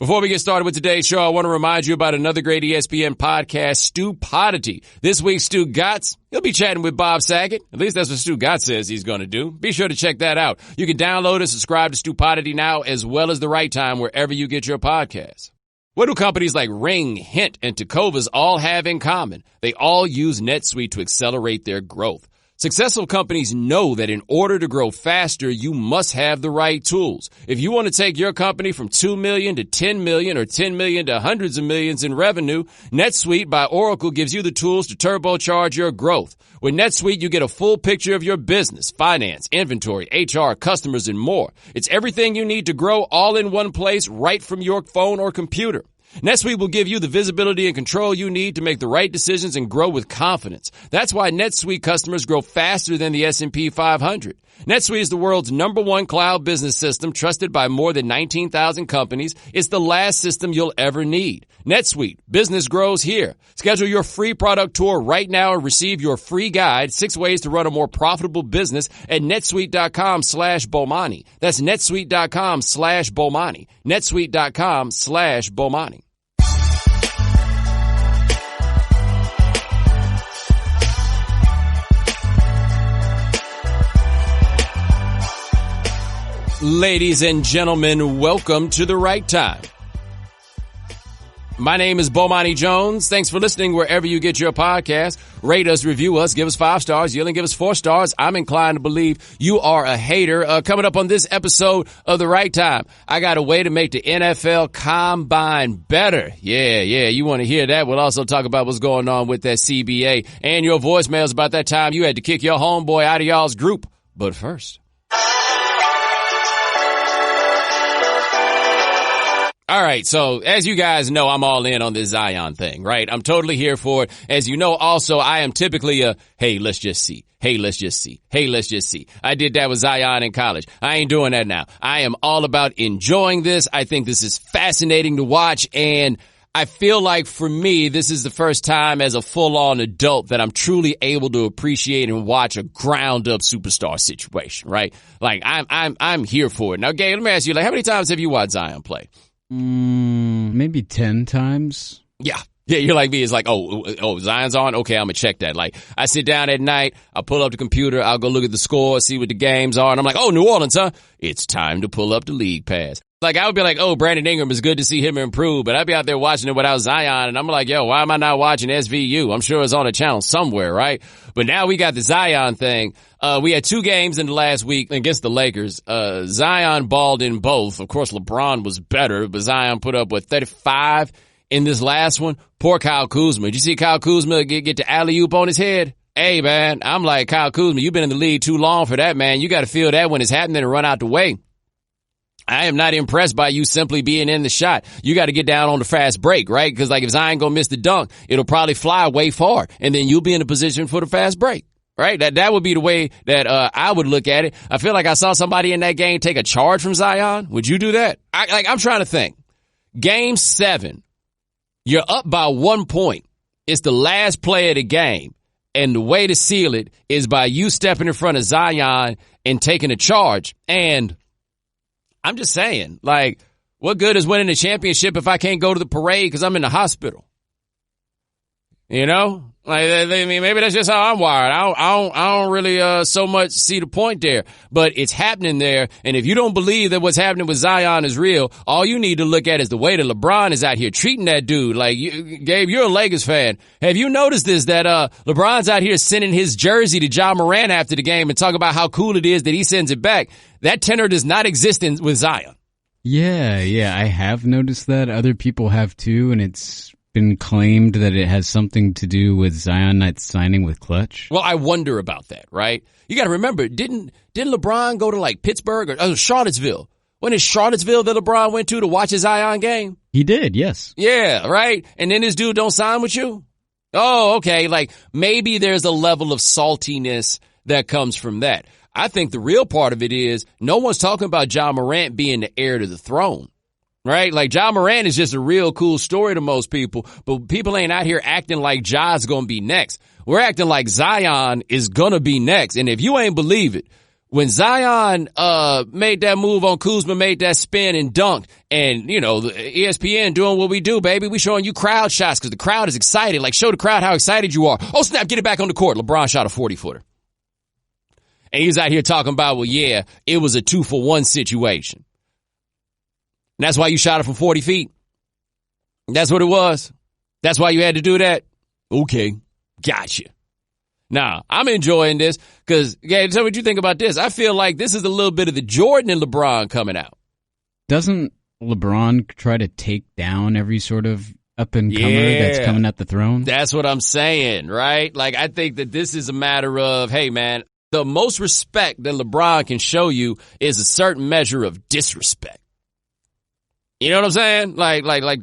Before we get started with today's show, I want to remind you about another great ESPN podcast, Stupodity. This week's Stu Gotts, he'll be chatting with Bob Saget. At least that's what Stu Gotts says he's going to do. Be sure to check that out. You can download and subscribe to Stupodity now, as well as The Right Time, wherever you get your podcasts. What do companies like Ring, Hint, and Tecovas all have in common? They all use NetSuite to accelerate their growth. Successful companies know that in order to grow faster, you must have the right tools. If you want to take your company from 2 million to 10 million or 10 million to hundreds of millions in revenue, NetSuite by Oracle gives you the tools to turbocharge your growth. With NetSuite, you get a full picture of your business, finance, inventory, HR, customers, and more. It's everything you need to grow all in one place right from your phone or computer. NetSuite will give you the visibility and control you need to make the right decisions and grow with confidence. That's why NetSuite customers grow faster than the S&P 500. NetSuite is the world's #1 cloud business system, trusted by more than 19,000 companies. It's the last system you'll ever need. NetSuite, business grows here. Schedule your free product tour right now and receive your free guide, 6 ways to run a more profitable business, at netsuite.com/Bomani. That's netsuite.com/Bomani. netsuite.com/Bomani. Ladies and gentlemen, welcome to The Right Time. My name is Bomani Jones. Thanks for listening wherever you get your podcast. Rate us, review us, give us 5 stars. You only give us 4 stars. I'm inclined to believe you are a hater. Coming up on this episode of The Right Time, I got a way to make the NFL Combine better. Yeah, you want to hear that. We'll also talk about what's going on with that CBA and your voicemails about that time you had to kick your homeboy out of y'all's group. But first, all right, so as you guys know, I'm all in on this Zion thing, right? I'm totally here for it. As you know, also, I am typically a, hey, let's just see. Hey, let's just see. Hey, let's just see. I did that with Zion in college. I ain't doing that now. I am all about enjoying this. I think this is fascinating to watch, and I feel like for me, this is the first time as a full-on adult that I'm truly able to appreciate and watch a ground-up superstar situation, right? Like, I'm here for it. Now, Gabe, let me ask you, like, how many times have you watched Zion play? Maybe 10 times. Yeah, you're like me. It's like, oh, Zion's on? Okay, I'm going to check that. Like, I sit down at night, I'll pull up the computer, I'll go look at the score, see what the games are, and I'm like, oh, New Orleans, huh? It's time to pull up the league pass. Like, I would be like, oh, Brandon Ingram, is good to see him improve, but I'd be out there watching it without Zion, and I'm like, yo, why am I not watching SVU? I'm sure it's on a channel somewhere, right? But now we got the Zion thing. We had 2 games in the last week against the Lakers. Zion balled in both. Of course, LeBron was better, but Zion put up, 35 in this last one? Poor Kyle Kuzma. Did you see Kyle Kuzma get the alley-oop on his head? Hey, man, I'm like, Kyle Kuzma, you've been in the league too long for that, man. You got to feel that when it's happening and run out the way. I am not impressed by you simply being in the shot. You got to get down on the fast break, right? Because, like, if Zion gonna miss the dunk, it'll probably fly way far, and then you'll be in a position for the fast break, right? That would be the way that I would look at it. I feel like I saw somebody in that game take a charge from Zion. Would you do that? I'm trying to think. Game 7, you're up by 1 point. It's the last play of the game, and the way to seal it is by you stepping in front of Zion and taking a charge. And I'm just saying, like, what good is winning a championship if I can't go to the parade because I'm in the hospital? You know? Like, I mean, maybe that's just how I'm wired. I don't really so much see the point there, but it's happening there. And if you don't believe that what's happening with Zion is real, all you need to look at is the way that LeBron is out here treating that dude. Like, Gabe, you're a Lakers fan. Have you noticed this, that LeBron's out here sending his jersey to Ja Morant after the game and talk about how cool it is that he sends it back? That tenor does not exist with Zion. Yeah, I have noticed that. Other people have too, and it's been claimed that it has something to do with Zion not signing with Clutch. Well, I wonder about that, right? You got to remember, didn't LeBron go to like Pittsburgh or Charlottesville? Wasn't it Charlottesville that LeBron went to watch his Zion game? He did, yes. Yeah, right? And then this dude don't sign with you? Oh, okay. Like, maybe there's a level of saltiness that comes from that. I think the real part of it is no one's talking about Ja Morant being the heir to the throne. Right? Like, Ja Morant is just a real cool story to most people, but people ain't out here acting like Ja's gonna be next. We're acting like Zion is gonna be next. And if you ain't believe it, When Zion made that move on Kuzma, made that spin and dunked, and, you know, the ESPN doing what we do, baby. We showing you crowd shots because the crowd is excited. Like, show the crowd how excited you are. Oh, snap, get it back on the court. LeBron shot a 40-footer. And he was out here talking about, well, yeah, it was a 2-for-1 situation. And that's why you shot it from 40 feet. That's what it was. That's why you had to do that. Okay, gotcha. Now, I'm enjoying this because, Gabe, tell me what you think about this. I feel like this is a little bit of the Jordan and LeBron coming out. Doesn't LeBron try to take down every sort of up-and-comer that's coming at the throne? That's what I'm saying, right? Like, I think that this is a matter of, hey, man, the most respect that LeBron can show you is a certain measure of disrespect. You know what I'm saying? Like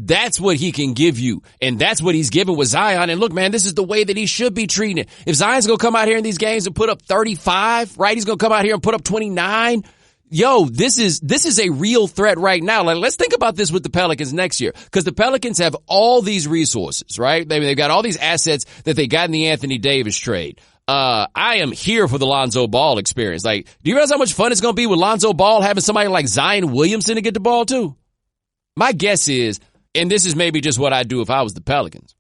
that's what he can give you. And that's what he's given with Zion. And look, man, this is the way that he should be treating it. If Zion's going to come out here in these games and put up 35, right? He's going to come out here and put up 29. Yo, this is a real threat right now. Like, let's think about this with the Pelicans next year, because the Pelicans have all these resources, right? They've got all these assets that they got in the Anthony Davis trade. I am here for the Lonzo Ball experience. Like, do you realize how much fun it's going to be with Lonzo Ball having somebody like Zion Williamson to get the ball too? My guess is, and this is maybe just what I'd do if I was the Pelicans,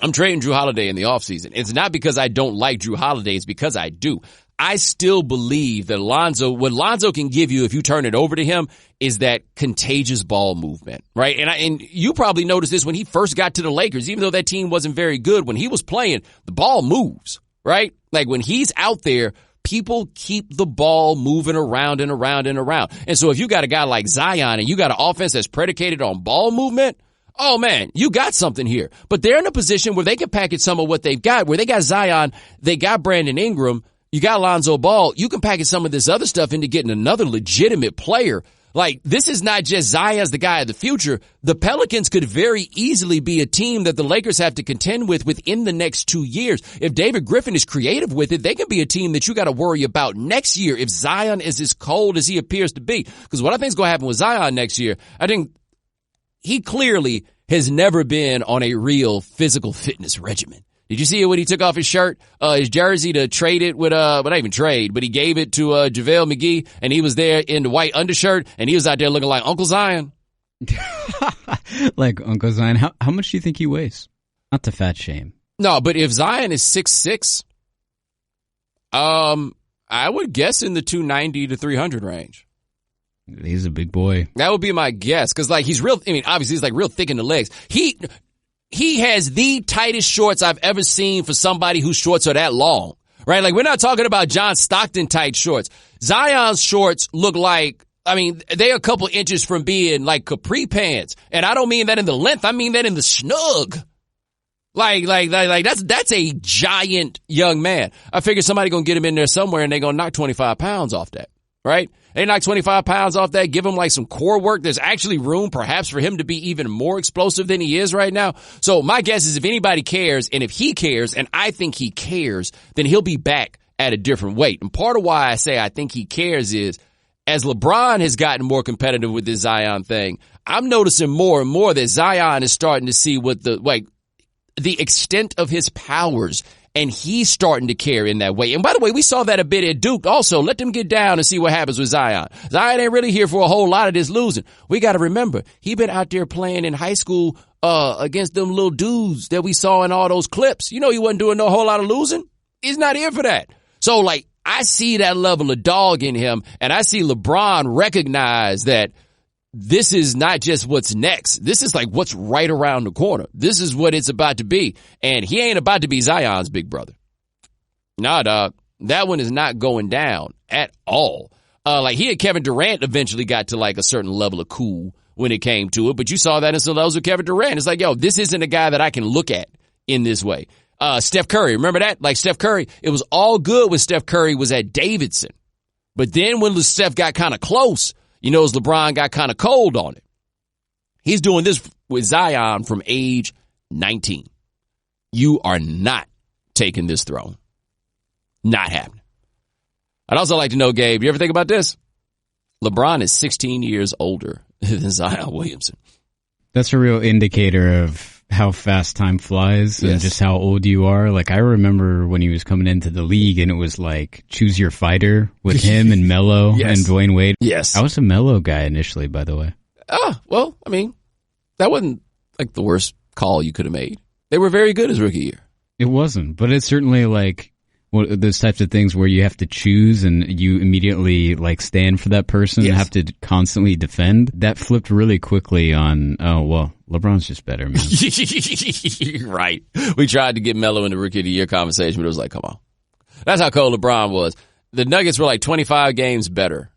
I'm trading Drew Holiday in the offseason. It's not because I don't like Drew Holiday. It's because I do. I still believe that what Lonzo can give you if you turn it over to him is that contagious ball movement, right? And you probably noticed this when he first got to the Lakers, even though that team wasn't very good. When he was playing, the ball moves, right? Like when he's out there, people keep the ball moving around and around and around. And so if you got a guy like Zion and you got an offense that's predicated on ball movement, oh man, you got something here. But they're in a position where they can package some of what they've got, where they got Zion, they got Brandon Ingram, you got Lonzo Ball. You can package some of this other stuff into getting another legitimate player. Like, this is not just Zion's the guy of the future. The Pelicans could very easily be a team that the Lakers have to contend with within the next 2 years. If David Griffin is creative with it, they can be a team that you got to worry about next year if Zion is as cold as he appears to be. Because what I think is going to happen with Zion next year, I think he clearly has never been on a real physical fitness regimen. Did you see it when he took off his shirt, his jersey to trade it with, well, not even trade, but he gave it to, JaVale McGee, and he was there in the white undershirt, and he was out there looking like Uncle Zion. Like Uncle Zion. How much do you think he weighs? Not to fat shame. No, but if Zion is 6'6", I would guess in the 290 to 300 range. He's a big boy. That would be my guess, because like he's real, I mean, obviously he's like real thick in the legs. He has the tightest shorts I've ever seen for somebody whose shorts are that long, right? Like, we're not talking about John Stockton tight shorts. Zion's shorts look like, I mean, they're a couple inches from being like capri pants. And I don't mean that in the length. I mean that in the snug. Like that's a giant young man. I figure somebody gonna get him in there somewhere and they gonna knock 25 pounds off that, right? They knock 25 pounds off that, give him like some core work. There's actually room perhaps for him to be even more explosive than he is right now. So my guess is if anybody cares, and if he cares, and I think he cares, then he'll be back at a different weight. And part of why I say I think he cares is as LeBron has gotten more competitive with this Zion thing, I'm noticing more and more that Zion is starting to see what the extent of his powers, and he's starting to care in that way. And by the way, we saw that a bit at Duke also. Let them get down and see what happens with Zion. Zion ain't really here for a whole lot of this losing. We got to remember, he been out there playing in high school against them little dudes that we saw in all those clips. You know he wasn't doing no whole lot of losing. He's not here for that. So, like, I see that level of dog in him, and I see LeBron recognize that this is not just what's next. This is like what's right around the corner. This is what it's about to be. And he ain't about to be Zion's big brother. Nah, dog. That one is not going down at all. Like he and Kevin Durant eventually got to like a certain level of cool when it came to it. But you saw that in some levels with Kevin Durant. It's like, yo, this isn't a guy that I can look at in this way. Steph Curry, remember that? Like Steph Curry, it was all good when Steph Curry was at Davidson. But then when Steph got kind of close, you know, as LeBron got kind of cold on it. He's doing this with Zion from age 19. You are not taking this throne. Not happening. I'd also like to know, Gabe, you ever think about this? LeBron is 16 years older than Zion Williamson. That's a real indicator of how fast time flies and Yes. just how old you are. Like, I remember when he was coming into the league and it was like choose your fighter with him and Melo Yes. and Dwayne Wade. Yes. I was a Melo guy initially, by the way. Well, I mean, that wasn't like the worst call you could have made. They were very good his rookie year. It wasn't, but it's certainly like those types of things where you have to choose and you immediately like stand for that person and Yes. have to constantly defend. That flipped really quickly on, oh, well, LeBron's just better, man. Right. We tried to get Melo in the rookie of the year conversation, but it was like, come on. That's how cold LeBron was. The Nuggets were like 25 games better,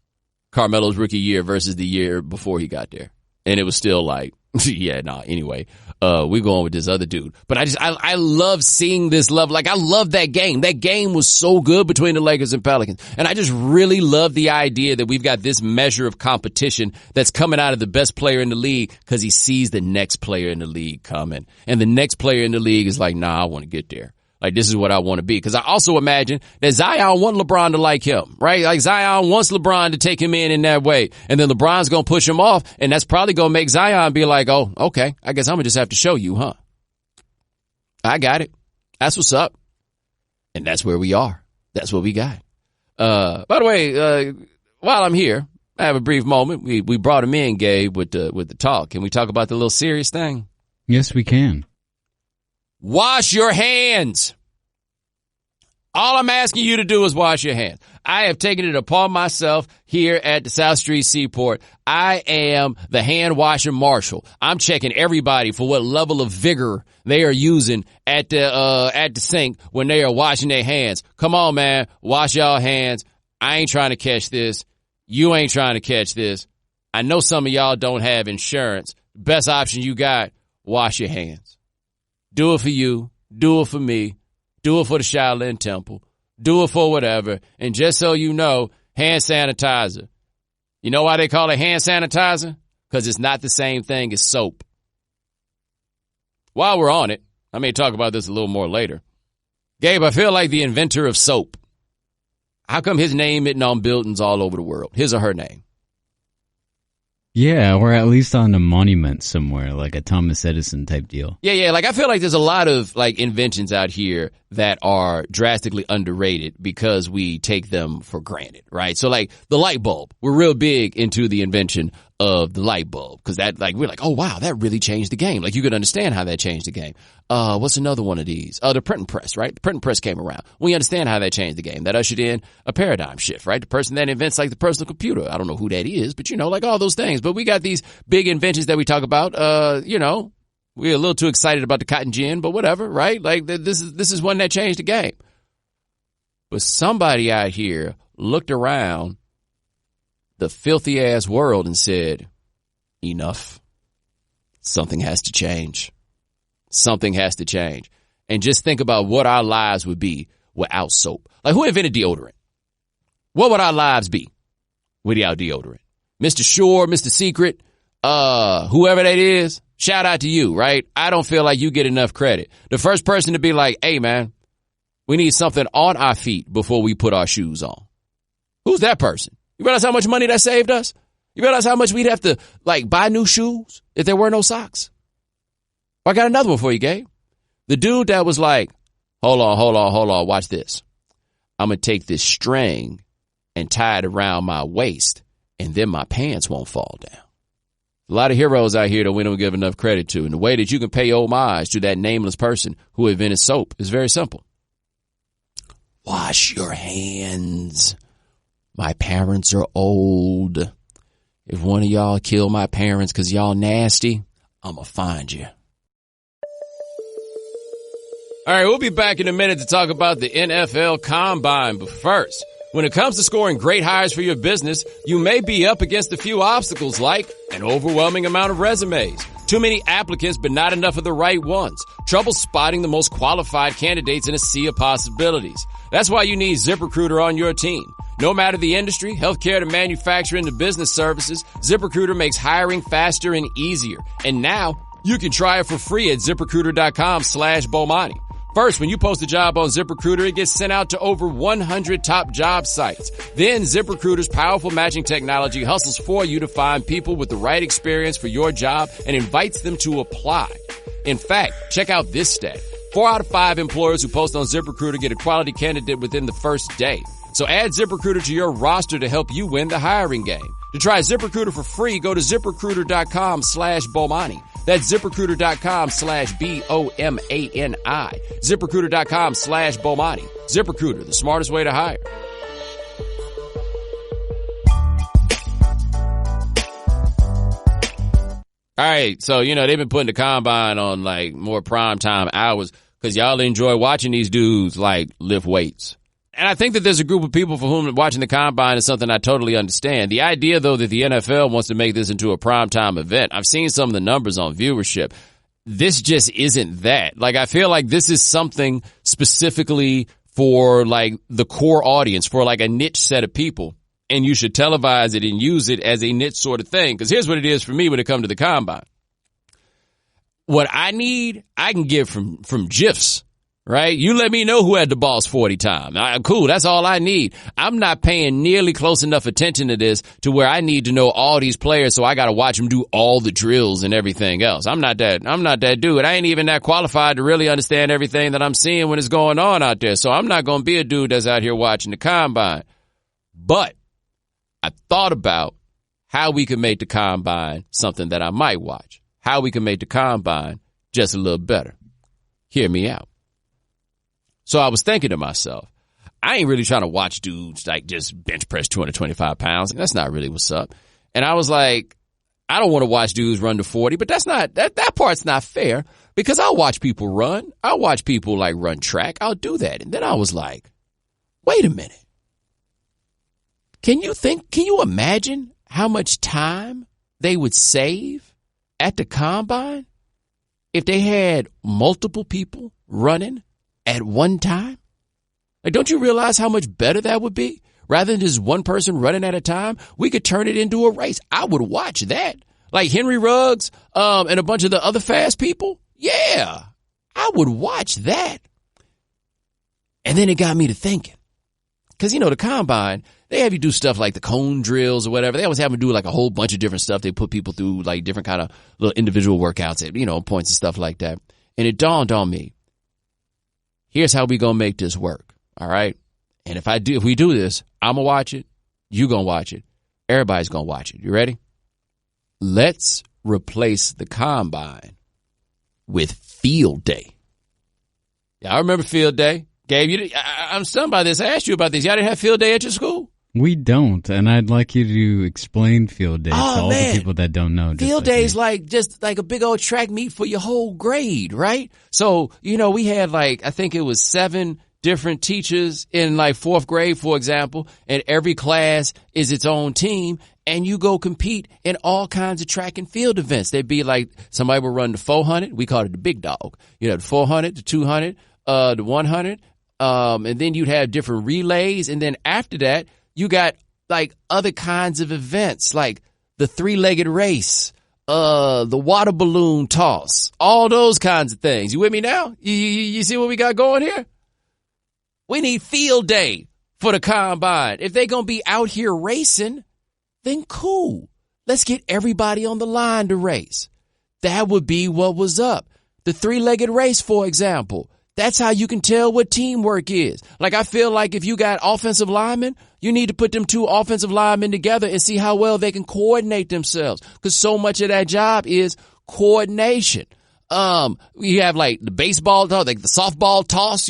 Carmelo's rookie year versus the year before he got there. And it was still like, anyway, we going with this other dude. But I love seeing this love. Like, I love that game. That game was so good between the Lakers and Pelicans. And I just really love the idea that we've got this measure of competition that's coming out of the best player in the league because he sees the next player in the league coming. And the next player in the league is like, nah, I want to get there. Like, this is what I want to be. Because I also imagine that Zion want LeBron to like him, right? Like, Zion wants LeBron to take him in that way. And then LeBron's going to push him off. And that's probably going to make Zion be like, oh, okay, I guess I'm going to just have to show you, huh? I got it. That's what's up. And that's where we are. That's what we got. By the way, while I'm here, I have a brief moment. We brought him in, Gabe, with the talk. Can we talk about the little serious thing? Yes, we can. Wash your hands. All I'm asking you to do is wash your hands. I have taken it upon myself here at the South Street Seaport. I am the hand washer marshal. I'm checking everybody for what level of vigor they are using at the sink when they are washing their hands. Come on, man. Wash y'all hands. I ain't trying to catch this. You ain't trying to catch this. I know some of y'all don't have insurance. Best option you got, wash your hands. Do it for you. Do it for me. Do it for the Shaolin Temple. Do it for whatever. And just so you know, hand sanitizer. You know why they call it hand sanitizer? Because it's not the same thing as soap. While we're on it, I may talk about this a little more later. Gabe, I feel like the inventor of soap. How come his name isn't on buildings all over the world? His or her name? Yeah, or at least on a monument somewhere, like a Thomas Edison type deal. Yeah. Like, I feel like there's a lot of like inventions out here that are drastically underrated because we take them for granted, right? So like the light bulb, we're real big into the invention of the light bulb because that, like, we're like, oh wow, that really changed the game. Like, you could understand how that changed the game. What's another one of these? The printing press, right? The printing press came around. We understand how that changed the game. That ushered in a paradigm shift, right? The person that invents like the personal computer. I don't know who that is, but you know, like all those things. But we got these big inventions that we talk about, you know. We're a little too excited about the cotton gin, but whatever, right? Like, this is one that changed the game. But somebody out here looked around the filthy ass world and said, enough. Something has to change. Something has to change. And just think about what our lives would be without soap. Like, who invented deodorant? What would our lives be without deodorant? Mr. Sure, Mr. Secret, whoever that is. Shout out to you, right? I don't feel like you get enough credit. The first person to be like, hey, man, we need something on our feet before we put our shoes on. Who's that person? You realize how much money that saved us? You realize how much we'd have to, like, buy new shoes if there were no socks? I got another one for you, Gabe. The dude that was like, hold on, watch this. I'm going to take this string and tie it around my waist, and then my pants won't fall down. A lot of heroes out here that we don't give enough credit to. And the way that you can pay homage to that nameless person who invented soap is very simple. Wash your hands. My parents are old. If one of y'all kill my parents because y'all nasty, I'm going to find you. All right, we'll be back in a minute to talk about the NFL Combine. But first, when it comes to scoring great hires for your business, you may be up against a few obstacles like an overwhelming amount of resumes, too many applicants but not enough of the right ones, trouble spotting the most qualified candidates in a sea of possibilities. That's why you need ZipRecruiter on your team. No matter the industry, healthcare to manufacturing to business services, ZipRecruiter makes hiring faster and easier. And now you can try it for free at ZipRecruiter.com/Bomani. First, when you post a job on ZipRecruiter, it gets sent out to over 100 top job sites. Then ZipRecruiter's powerful matching technology hustles for you to find people with the right experience for your job and invites them to apply. In fact, check out this stat. 4 out of 5 employers who post on ZipRecruiter get a quality candidate within the first day. So add ZipRecruiter to your roster to help you win the hiring game. To try ZipRecruiter for free, go to ZipRecruiter.com/Bomani. That's ZipRecruiter.com/BOMANI. ZipRecruiter.com/Bomani. ZipRecruiter, the smartest way to hire. All right, so, they've been putting the combine on, more primetime hours because y'all enjoy watching these dudes, lift weights. And I think that there's a group of people for whom watching the combine is something I totally understand. The idea, though, that the NFL wants to make this into a primetime event, I've seen some of the numbers on viewership. This just isn't that. I feel like this is something specifically for, the core audience, for, a niche set of people. And you should televise it and use it as a niche sort of thing. Because here's what it is for me when it comes to the combine. What I need, I can get from GIFs, right? You let me know who had the balls 40 times. Cool, that's all I need. I'm not paying nearly close enough attention to this to where I need to know all these players, so I got to watch them do all the drills and everything else. I'm not that dude. I ain't even that qualified to really understand everything that I'm seeing when it's going on out there. So I'm not going to be a dude that's out here watching the combine. But I thought about how we could make the combine something that I might watch. How we can make the combine just a little better. Hear me out. So I was thinking to myself, I ain't really trying to watch dudes just bench press 225 pounds. That's not really what's up. And I was like, I don't want to watch dudes run to 40, but that part's not fair because I'll watch people run. I'll watch people run track. I'll do that. And then I was like, wait a minute. Can you imagine how much time they would save at the combine if they had multiple people running at one time? Don't you realize how much better that would be? Rather than just one person running at a time, we could turn it into a race. I would watch that. Henry Ruggs, and a bunch of the other fast people. Yeah, I would watch that. And then it got me to thinking. Because, the combine, they have you do stuff like the cone drills or whatever. They always have them do a whole bunch of different stuff. They put people through different kind of little individual workouts at, points and stuff like that. And it dawned on me, here's how we going to make this work. All right. And if we do this, I'm going to watch it. You going to watch it. Everybody's going to watch it. You ready? Let's replace the combine with field day. Yeah, I remember field day. Gabe, I'm stunned by this. I asked you about this. Y'all didn't have field day at your school? We don't, and I'd like you to explain field day to all the people that don't know. Field day is just a big old track meet for your whole grade, right? So, we had I think it was 7 different teachers in 4th grade, for example, and every class is its own team, and you go compete in all kinds of track and field events. They'd be somebody would run the 400. We called it the big dog. The 400, the 200, the 100. And then you'd have different relays. And then after that, you got other kinds of events, like the 3-legged race, the water balloon toss, all those kinds of things. You with me now? You see what we got going here? We need field day for the combine. If they're going to be out here racing, then cool. Let's get everybody on the line to race. That would be what was up. The 3-legged race, for example. That's how you can tell what teamwork is. I feel like if you got offensive linemen, you need to put them 2 offensive linemen together and see how well they can coordinate themselves. Because so much of that job is coordination. You have the baseball toss, the softball toss,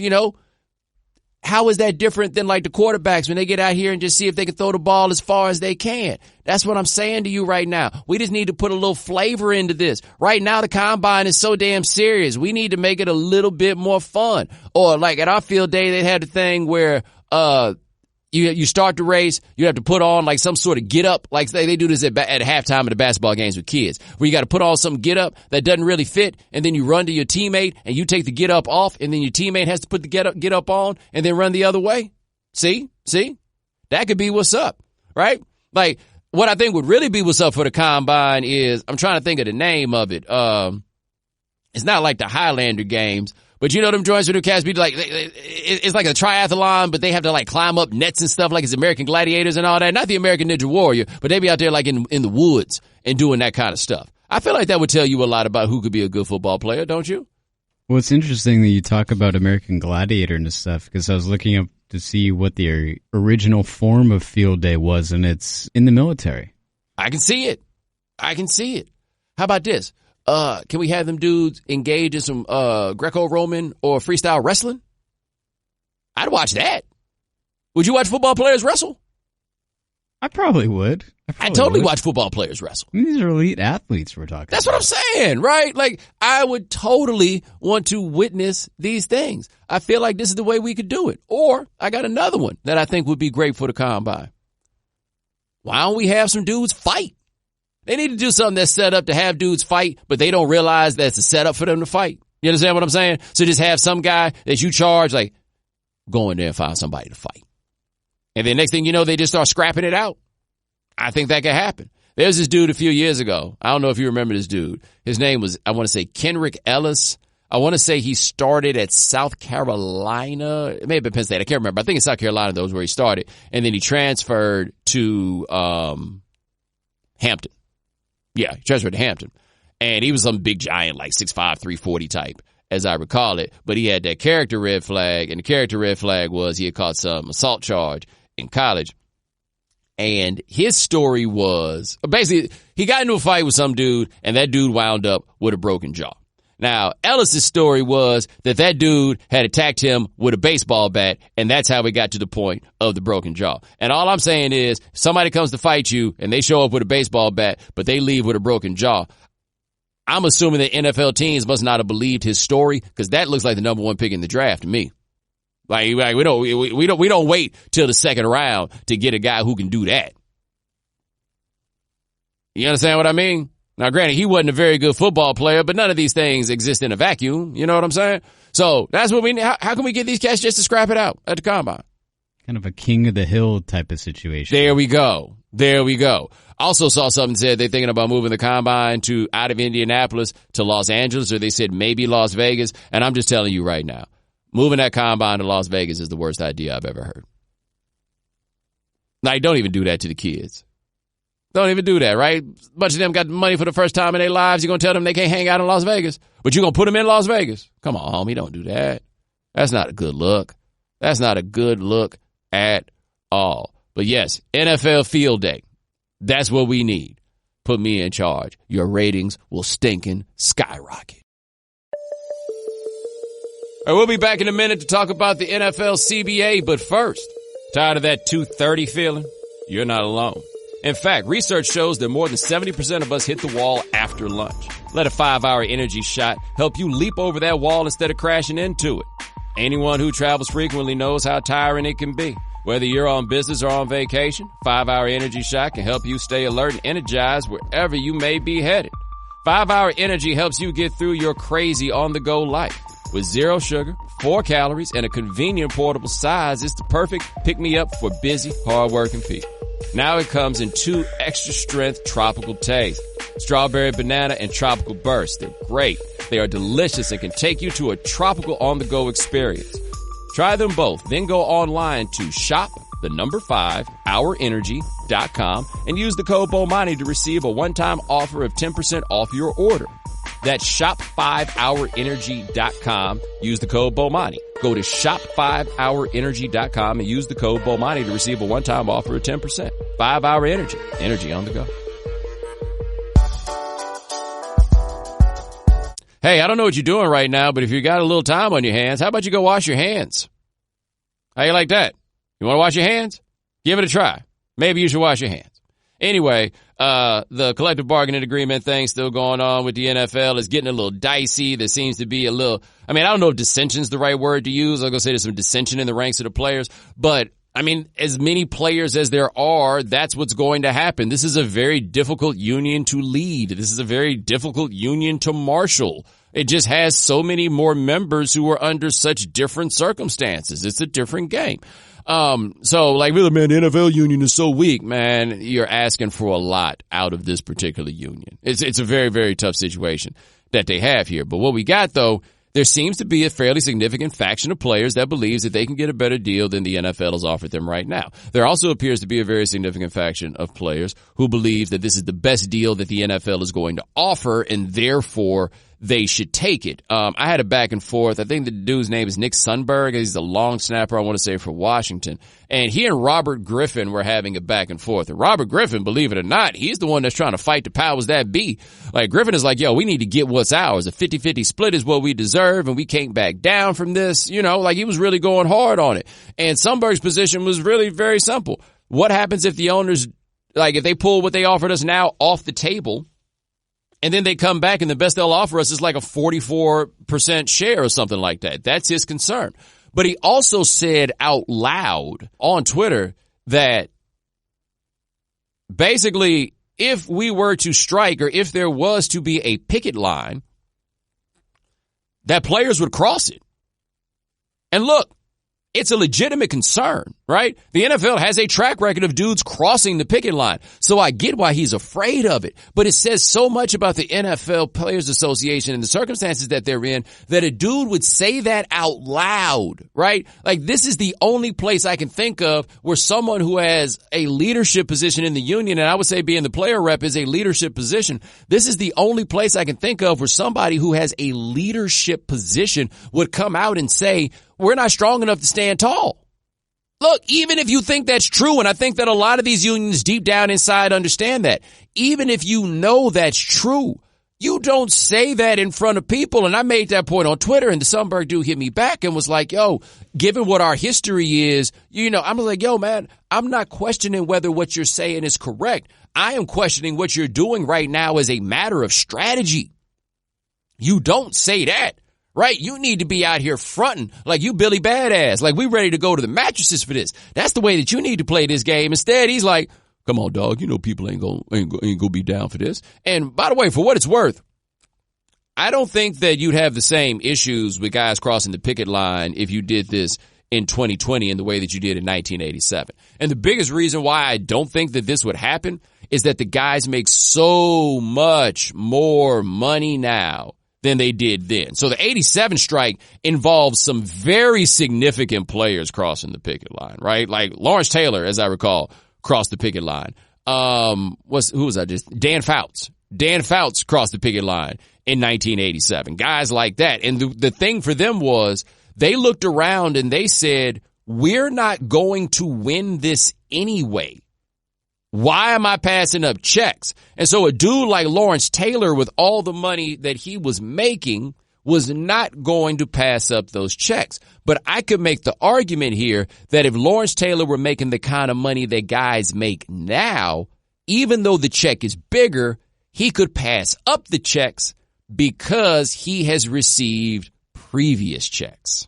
How is that different than the quarterbacks when they get out here and just see if they can throw the ball as far as they can? That's what I'm saying to you right now. We just need to put a little flavor into this. Right now, the combine is so damn serious. We need to make it a little bit more fun. Or at our field day, they had the thing where, you start the race, you have to put on some sort of get up. They do this at halftime of the basketball games with kids, where you got to put on some get up that doesn't really fit, and then you run to your teammate and you take the get up off, and then your teammate has to put the get up on and then run the other way. See? That could be what's up, right? What I think would really be what's up for the combine is, I'm trying to think of the name of it. It's not like the Highlander games, but them joints where the cats be it's like a triathlon, but they have to climb up nets and stuff like it's American Gladiators and all that. Not the American Ninja Warrior, but they be out there in the woods and doing that kind of stuff. I feel like that would tell you a lot about who could be a good football player, don't you? Well, it's interesting that you talk about American Gladiator and stuff, because I was looking up to see what the original form of field day was, and it's in the military. I can see it. How about this? Can we have them dudes engage in some Greco-Roman or freestyle wrestling? I'd watch that. Would you watch football players wrestle? I probably would. I totally watch football players wrestle. I mean, these are elite athletes we're talking That's about. what I'm saying, right? Like, I would totally want to witness these things. I feel like this is the way we could do it. Or I got another one that I think would be great for the combine. Why don't we have some dudes fight? They need to do something that's set up to have dudes fight, but they don't realize that's a setup for them to fight. You understand what I'm saying? So just have some guy that you charge, like, go in there and find somebody to fight. And then next thing you know, they just start scrapping it out. I think that could happen. There's this dude a few years ago. I don't know if you remember this dude. His name was, I want to say, Kenrick Ellis. I want to say he started at South Carolina. It may have been Penn State. I can't remember. I think it's South Carolina, though, is where he started. And then he transferred to Hampton. Yeah, he transferred to Hampton. And he was some big giant, like 6'5", 340 type, as I recall it. But he had that character red flag, and the character red flag was he had caught some assault charge in college. And his story was, basically, he got into a fight with some dude, and that dude wound up with a broken jaw. Now, Ellis's story was that dude had attacked him with a baseball bat, and that's how we got to the point of the broken jaw. And all I'm saying is, if somebody comes to fight you, and they show up with a baseball bat, but they leave with a broken jaw, I'm assuming that NFL teams must not have believed his story, because that looks like the number one pick in the draft to me. Like we don't wait till the second round to get a guy who can do that. You understand what I mean? Now, granted, he wasn't a very good football player, but none of these things exist in a vacuum. You know what I'm saying? So that's what we need. How can we get these cats just to scrap it out at the combine? Kind of a king of the hill type of situation. There we go. Also saw something said they're thinking about moving the combine out of Indianapolis to Los Angeles, or they said maybe Las Vegas. And I'm just telling you right now, moving that combine to Las Vegas is the worst idea I've ever heard. Like, don't even do that to the kids. Don't even do that, right? A bunch of them got money for the first time in their lives. You're going to tell them they can't hang out in Las Vegas, but you're going to put them in Las Vegas. Come on, homie, don't do that. That's not a good look. That's not a good look at all. But yes, NFL field day. That's what we need. Put me in charge. Your ratings will stinking skyrocket. All right, we'll be back in a minute to talk about the NFL CBA, but first, tired of that 2:30 feeling? You're not alone. In fact, research shows that more than 70% of us hit the wall after lunch. Let a 5-hour energy shot help you leap over that wall instead of crashing into it. Anyone who travels frequently knows how tiring it can be. Whether you're on business or on vacation, 5-hour energy shot can help you stay alert and energized wherever you may be headed. 5-hour energy helps you get through your crazy on-the-go life. With 0 sugar, 4 calories, and a convenient portable size, it's the perfect pick-me-up for busy, hard-working people. Now it comes in 2 extra-strength tropical tastes, strawberry banana and tropical burst. They're great. They are delicious and can take you to a tropical on-the-go experience. Try them both, then go online to shop5hourenergy.com and use the code Bomani to receive a one-time offer of 10% off your order. That's shop5hourenergy.com. Use the code Bomani. Go to shop5hourenergy.com and use the code Bomani to receive a one-time offer of 10%. 5-Hour Energy. Energy on the go. Hey, I don't know what you're doing right now, but if you got a little time on your hands, how about you go wash your hands? How you like that? You want to wash your hands? Give it a try. Maybe you should wash your hands. Anyway, the collective bargaining agreement thing still going on with the NFL is getting a little dicey. There seems to be a little, I don't know if dissension's the right word to use. I'm going to say there's some dissension in the ranks of the players, but as many players as there are, that's what's going to happen. This is a very difficult union to lead. This is a very difficult union to marshal. It just has so many more members who are under such different circumstances. It's a different game. So really, man, the NFL union is so weak, man. You're asking for a lot out of this particular union. It's a very, very tough situation that they have here. But what we got, though, there seems to be a fairly significant faction of players that believes that they can get a better deal than the NFL has offered them right now. There also appears to be a very significant faction of players who believe that this is the best deal that the NFL is going to offer, and therefore they should take it. I had a back and forth. I think the dude's name is Nick Sundberg. He's a long snapper, I want to say, for Washington. And he and Robert Griffin were having a back and forth. And Robert Griffin, believe it or not, he's the one that's trying to fight the powers that be. Like, Griffin is like, yo, we need to get what's ours. A 50-50 split is what we deserve, and we can't back down from this. You know, like, he was really going hard on it. And Sundberg's position was really very simple. What happens if the owners, like, if they pull what they offered us now off the table, and then they come back and the best they'll offer us is like a 44% share or something like that? That's his concern. But he also said out loud on Twitter that basically if we were to strike, or if there was to be a picket line, that players would cross it. And look, it's a legitimate concern, right? The NFL has a track record of dudes crossing the picket line. So I get why he's afraid of it. But it says so much about the NFL Players Association and the circumstances that they're in that a dude would say that out loud, right? Like, this is the only place I can think of where someone who has a leadership position in the union, and I would say being the player rep is a leadership position. This is the only place I can think of where somebody who has a leadership position would come out and say, we're not strong enough to stand tall. Look, even if you think that's true, and I think that a lot of these unions deep down inside understand that, even if you know that's true, you don't say that in front of people. And I made that point on Twitter, and the Sundberg dude hit me back and was like, yo, given what our history is, you know, I'm like, yo, man, I'm not questioning whether what you're saying is correct. I am questioning what you're doing right now as a matter of strategy. You don't say that. Right? You need to be out here fronting like you Billy Badass, like we ready to go to the mattresses for this. That's the way that you need to play this game. Instead, he's like, come on, dog. You know people ain't gonna be down for this. And by the way, for what it's worth, I don't think that you'd have the same issues with guys crossing the picket line if you did this in 2020 in the way that you did in 1987. And the biggest reason why I don't think that this would happen is that the guys make so much more money now than they did then. So the 87 strike involves some very significant players crossing the picket line, right? Like Lawrence Taylor, as I recall, crossed the picket line. Dan Fouts. Dan Fouts crossed the picket line in 1987. Guys like that. And the thing for them was they looked around and they said, we're not going to win this anyway. Why am I passing up checks? And so a dude like Lawrence Taylor, with all the money that he was making, was not going to pass up those checks. But I could make the argument here that if Lawrence Taylor were making the kind of money that guys make now, even though the check is bigger, he could pass up the checks because he has received previous checks.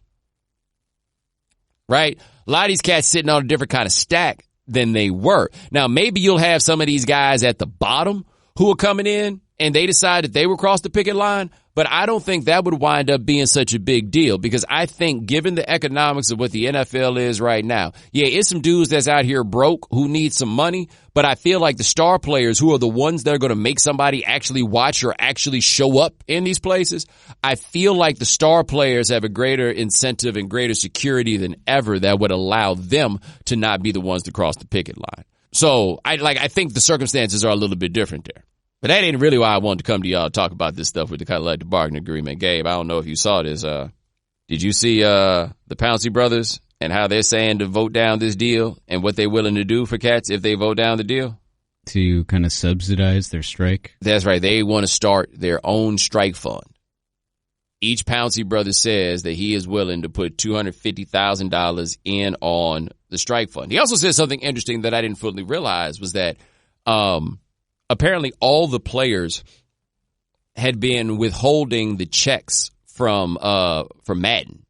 Right? A lot of these cats sitting on a different kind of stack than they were. Now, maybe you'll have some of these guys at the bottom who are coming in and they decide that they will cross the picket line, but I don't think that would wind up being such a big deal because I think given the economics of what the NFL is right now, yeah, it's some dudes that's out here broke who need some money, but I feel like the star players who are the ones that are going to make somebody actually watch or actually show up in these places, I feel like the star players have a greater incentive and greater security than ever that would allow them to not be the ones to cross the picket line. So I think the circumstances are a little bit different there. But that ain't really why I wanted to come to y'all to talk about this stuff with the collective bargaining agreement. Gabe, I don't know if you saw this. Did you see the Pouncey brothers and how they're saying to vote down this deal and what they're willing to do for cats if they vote down the deal? To kind of subsidize their strike? That's right. They want to start their own strike fund. Each Pouncey brother says that he is willing to put $250,000 in on the strike fund. He also said something interesting that I didn't fully realize was that apparently all the players had been withholding the checks from Madden.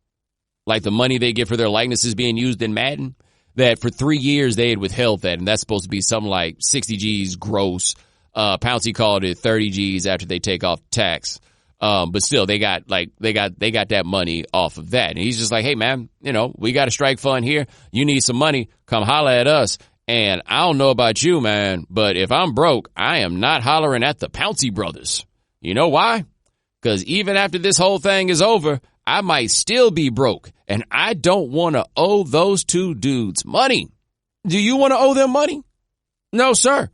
Like the money they get for their likenesses being used in Madden, that for 3 years they had withheld that, and that's supposed to be something like 60 G's gross. Pouncey called it 30 G's after they take off tax. But still they got that money off of that. And he's just like, hey man, you know, we got a strike fund here. You need some money, come holler at us. And I don't know about you, man, but if I'm broke, I am not hollering at the Pouncey brothers. You know why? Because even after this whole thing is over, I might still be broke. And I don't want to owe those two dudes money. Do you want to owe them money? No, sir.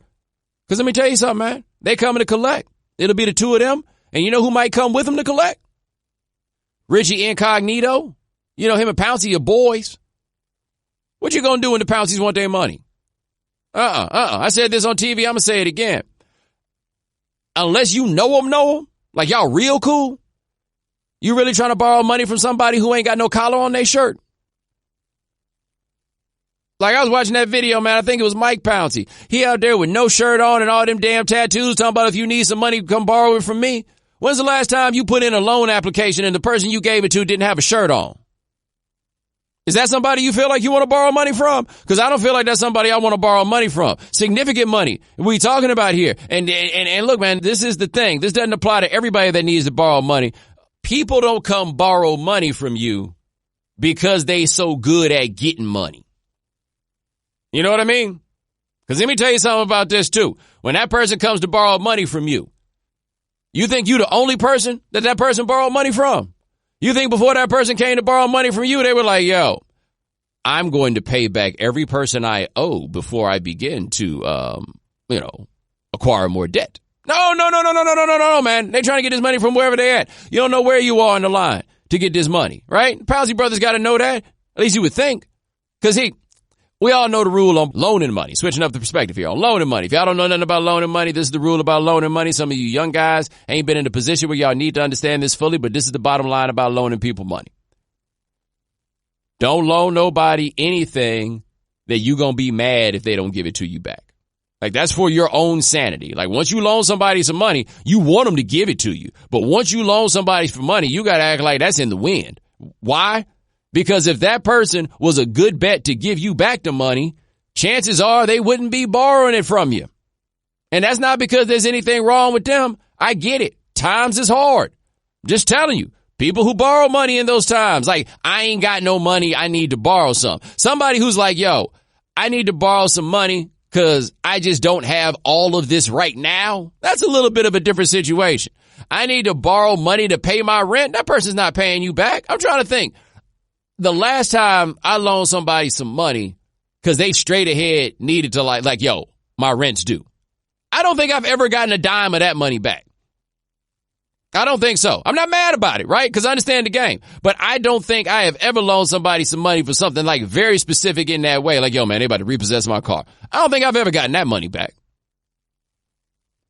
Because let me tell you something, man. They coming to collect. It'll be the two of them. And you know who might come with them to collect? Richie Incognito. You know, him and Pouncey are boys. What you gonna do when the Pounceys want their money? I said this on TV. I'm gonna say it again. Unless you know them, like y'all real cool, you really trying to borrow money from somebody who ain't got no collar on their shirt? Like I was watching that video, man. I think it was Mike Pouncey. He out there with no shirt on and all them damn tattoos talking about if you need some money, come borrow it from me. When's the last time you put in a loan application and the person you gave it to didn't have a shirt on? Is that somebody you feel like you want to borrow money from? Because I don't feel like that's somebody I want to borrow money from. Significant money we talking about here. And look, man, this is the thing. This doesn't apply to everybody that needs to borrow money. People don't come borrow money from you because they so good at getting money. You know what I mean? Because let me tell you something about this too. When that person comes to borrow money from you, you think you the only person that person borrowed money from? You think before that person came to borrow money from you, they were like, yo, I'm going to pay back every person I owe before I begin to, acquire more debt. No, man. They're trying to get this money from wherever they at. You don't know where you are on the line to get this money, right? Pouncey brothers got to know that. At least you would think. Because we all know the rule on loaning money. Switching up the perspective here on loaning money. If y'all don't know nothing about loaning money, this is the rule about loaning money. Some of you young guys ain't been in a position where y'all need to understand this fully, but this is the bottom line about loaning people money. Don't loan nobody anything that you gonna be mad if they don't give it to you back. Like that's for your own sanity. Like once you loan somebody some money, you want them to give it to you. But once you loan somebody for money, you gotta act like that's in the wind. Why? Because if that person was a good bet to give you back the money, chances are they wouldn't be borrowing it from you. And that's not because there's anything wrong with them. I get it. Times is hard. Just telling you. People who borrow money in those times, like, I ain't got no money, I need to borrow some. Somebody who's like, yo, I need to borrow some money because I just don't have all of this right now. That's a little bit of a different situation. I need to borrow money to pay my rent. That person's not paying you back. I'm trying to think. The last time I loaned somebody some money because they straight ahead needed to like, yo, my rent's due. I don't think I've ever gotten a dime of that money back. I don't think so. I'm not mad about it, right? Because I understand the game. But I don't think I have ever loaned somebody some money for something like very specific in that way. Like, yo, man, they about to repossess my car. I don't think I've ever gotten that money back.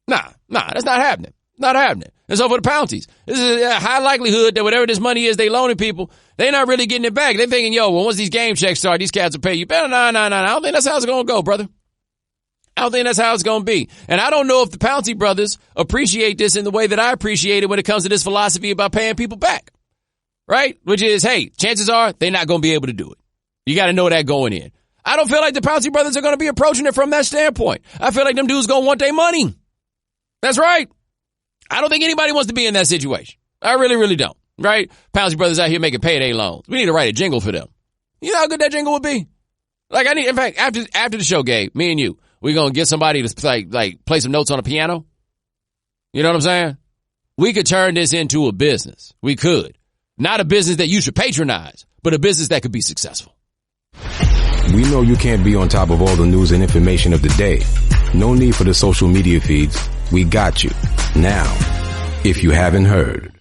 Nah, that's not happening. Not happening. And so for the Pounceys, this is a high likelihood that whatever this money is they loaning people, they're not really getting it back. They're thinking, yo, well, once these game checks start, these cats will pay you better. No. I don't think that's how it's going to go, brother. I don't think that's how it's going to be. And I don't know if the Pouncey brothers appreciate this in the way that I appreciate it when it comes to this philosophy about paying people back. Right? Which is, hey, chances are they're not going to be able to do it. You got to know that going in. I don't feel like the Pouncey brothers are going to be approaching it from that standpoint. I feel like them dudes going to want their money. That's right. I don't think anybody wants to be in that situation. I really, really don't. Right? Pouncey brothers out here making payday loans. We need to write a jingle for them. You know how good that jingle would be? Like in fact, after the show, Gabe, me and you, we're going to get somebody to play some notes on a piano. You know what I'm saying? We could turn this into a business. We could. Not a business that you should patronize, but a business that could be successful. We know you can't be on top of all the news and information of the day. No need for the social media feeds. We got you. Now, if you haven't heard.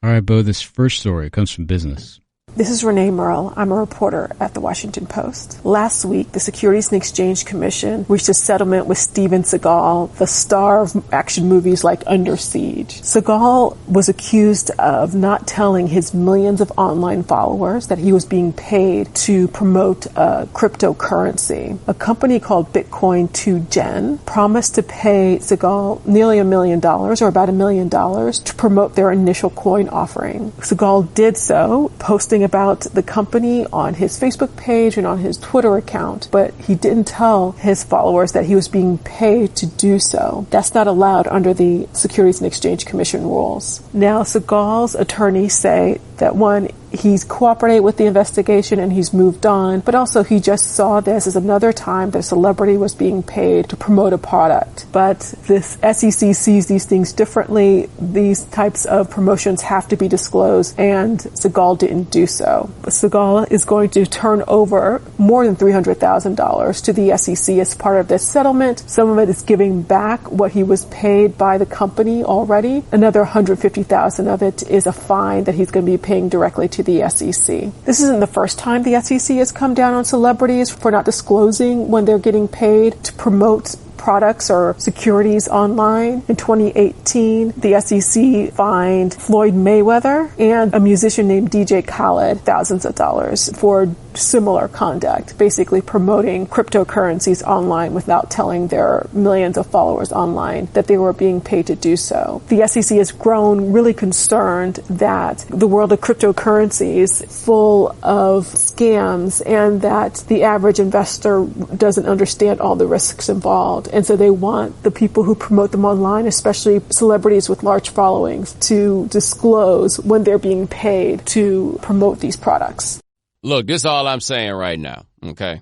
All right, Bo, this first story comes from business. This is Renee Merle. I'm a reporter at The Washington Post. Last week, the Securities and Exchange Commission reached a settlement with Steven Seagal, the star of action movies like Under Siege. Seagal was accused of not telling his millions of online followers that he was being paid to promote a cryptocurrency. A company called Bitcoin 2Gen promised to pay Seagal nearly $1 million, or about $1 million, to promote their initial coin offering. Seagal did so, posting about the company on his Facebook page and on his Twitter account, but he didn't tell his followers that he was being paid to do so. That's not allowed under the Securities and Exchange Commission rules. Now, Seagal's attorneys say that one, he's cooperated with the investigation and he's moved on, but also he just saw this as another time that a celebrity was being paid to promote a product. But this SEC sees these things differently. These types of promotions have to be disclosed, and Segal didn't do so. But Segal is going to turn over more than $300,000 to the SEC as part of this settlement. Some of it is giving back what he was paid by the company already. Another $150,000 of it is a fine that he's going to be paying directly to the SEC. This isn't the first time the SEC has come down on celebrities for not disclosing when they're getting paid to promote products or securities online. In 2018, the SEC fined Floyd Mayweather and a musician named DJ Khaled thousands of dollars for similar conduct, basically promoting cryptocurrencies online without telling their millions of followers online that they were being paid to do so. The SEC has grown really concerned that the world of cryptocurrency is full of scams and that the average investor doesn't understand all the risks involved. And so they want the people who promote them online, especially celebrities with large followings, to disclose when they're being paid to promote these products. Look, this is all I'm saying right now, okay?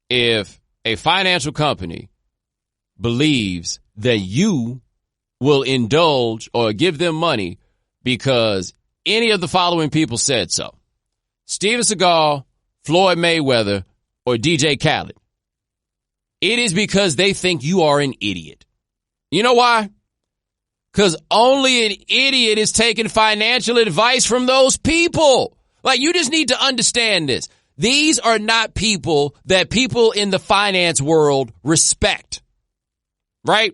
If a financial company believes that you will indulge or give them money because any of the following people said so, Steven Seagal, Floyd Mayweather, or DJ Khaled, it is because they think you are an idiot. You know why? Because only an idiot is taking financial advice from those people. Like, you just need to understand this. These are not people that people in the finance world respect, right?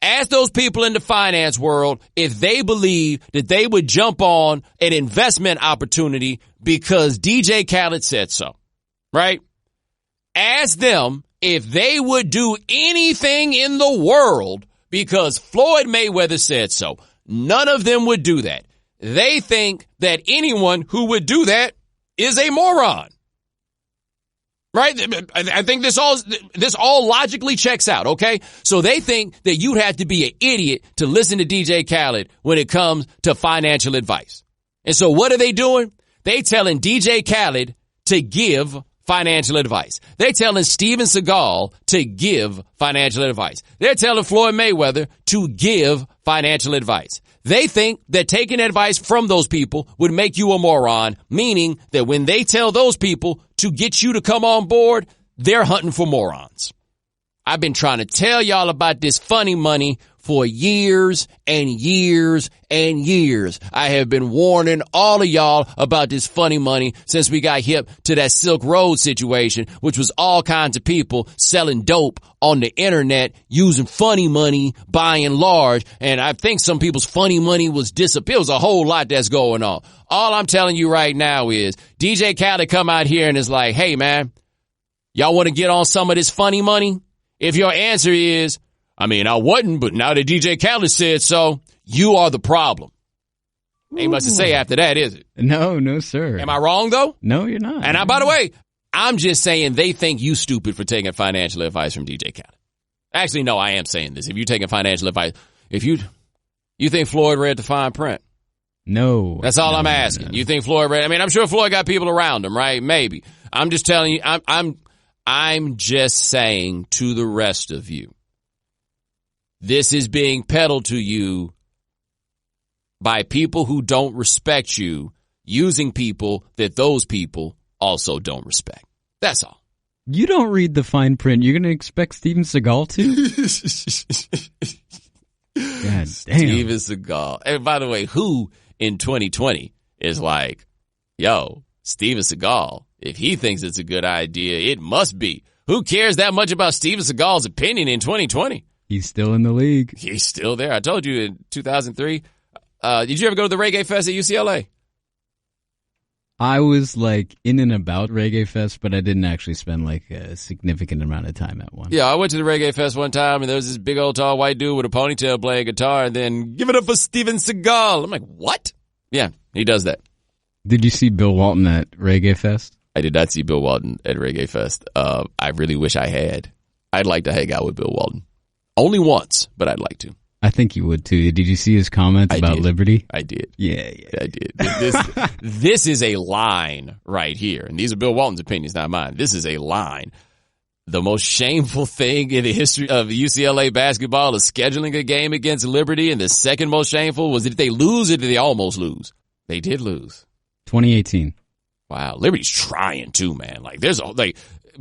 Ask those people in the finance world if they believe that they would jump on an investment opportunity because DJ Khaled said so, right? Ask them if they would do anything in the world because Floyd Mayweather said so. None of them would do that. They think that anyone who would do that is a moron. Right? I think this all logically checks out, okay? So they think that you'd have to be an idiot to listen to DJ Khaled when it comes to financial advice. And so what are they doing? They telling DJ Khaled to give financial advice. They're telling Steven Seagal to give financial advice. They're telling Floyd Mayweather to give financial advice. They think that taking advice from those people would make you a moron, meaning that when they tell those people to get you to come on board, they're hunting for morons. I've been trying to tell y'all about this funny money for years and years and years. I have been warning all of y'all about this funny money since we got hip to that Silk Road situation, which was all kinds of people selling dope on the internet using funny money, buying large. And I think some people's funny money was disappeared. It was a whole lot that's going on. All I'm telling you right now is DJ Khaled come out here and is like, hey, man, y'all want to get on some of this funny money? If your answer is, I mean, I wasn't, but now that DJ Khaled said so, you are the problem. Ain't much to say after that, is it? No, sir. Am I wrong, though? No, you're not. And by the way, I'm just saying they think you stupid for taking financial advice from DJ Khaled. Actually, no, I am saying this. If you're taking financial advice, if you think Floyd read the fine print? No. That's all I'm asking. No. You think Floyd read? I mean, I'm sure Floyd got people around him, right? Maybe. I'm just telling you, I'm just saying to the rest of you, this is being peddled to you by people who don't respect you, using people that those people also don't respect. That's all. You don't read the fine print. You're going to expect Steven Seagal to? God damn. Steven Seagal. And by the way, who in 2020 is like, yo, Steven Seagal, if he thinks it's a good idea, it must be. Who cares that much about Steven Seagal's opinion in 2020? He's still in the league. He's still there. I told you in 2003. Did you ever go to the Reggae Fest at UCLA? I was like in and about Reggae Fest, but I didn't actually spend like a significant amount of time at one. Yeah, I went to the Reggae Fest one time, and there was this big old tall white dude with a ponytail playing guitar, and then give it up for Steven Seagal. I'm like, what? Yeah, he does that. Did you see Bill Walton at Reggae Fest? I did not see Bill Walton at Reggae Fest. I really wish I had. I'd like to hang out with Bill Walton. Only once, but I'd like to. I think you would too. Did you see his comment about liberty? I did. Yeah, I did. This is a line right here. And these are Bill Walton's opinions, not mine. This is a line. The most shameful thing in the history of UCLA basketball is scheduling a game against Liberty. And the second most shameful was, did they lose or did they almost lose? They did lose. 2018. Wow. Liberty's trying too, man. Like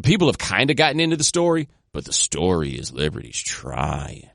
people have kind of gotten into the story, but the story is Liberty's trying.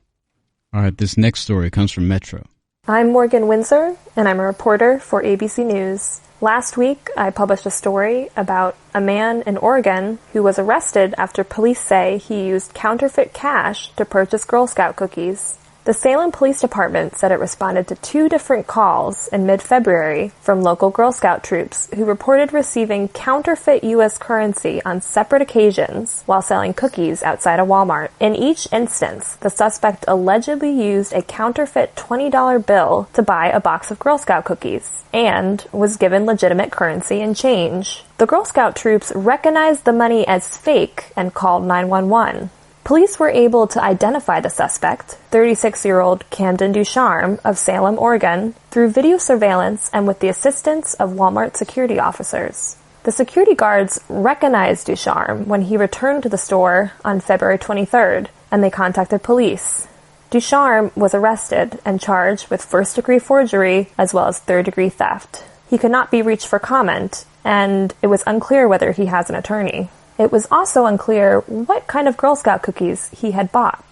All right, this next story comes from Metro. I'm Morgan Windsor, and I'm a reporter for ABC News. Last week, I published a story about a man in Oregon who was arrested after police say he used counterfeit cash to purchase Girl Scout cookies. The Salem Police Department said it responded to 2 different calls in mid-February from local Girl Scout troops who reported receiving counterfeit U.S. currency on separate occasions while selling cookies outside a Walmart. In each instance, the suspect allegedly used a counterfeit $20 bill to buy a box of Girl Scout cookies and was given legitimate currency and change. The Girl Scout troops recognized the money as fake and called 911. Police were able to identify the suspect, 36-year-old Camden Ducharme of Salem, Oregon, through video surveillance and with the assistance of Walmart security officers. The security guards recognized Ducharme when he returned to the store on February 23rd, and they contacted police. Ducharme was arrested and charged with first-degree forgery as well as third-degree theft. He could not be reached for comment, and it was unclear whether he has an attorney. It was also unclear what kind of Girl Scout cookies he had bought.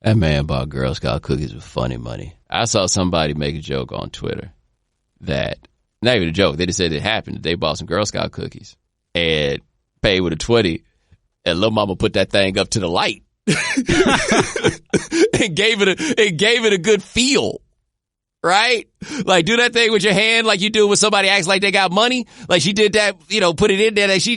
That man bought Girl Scout cookies with funny money. I saw somebody make a joke on Twitter that, not even a joke, they just said it happened. They bought some Girl Scout cookies and paid with a 20, and Lil Mama put that thing up to the light and gave it a good feel. Right? Like, do that thing with your hand like you do when somebody acts like they got money. Like she did that, put it in there. Like she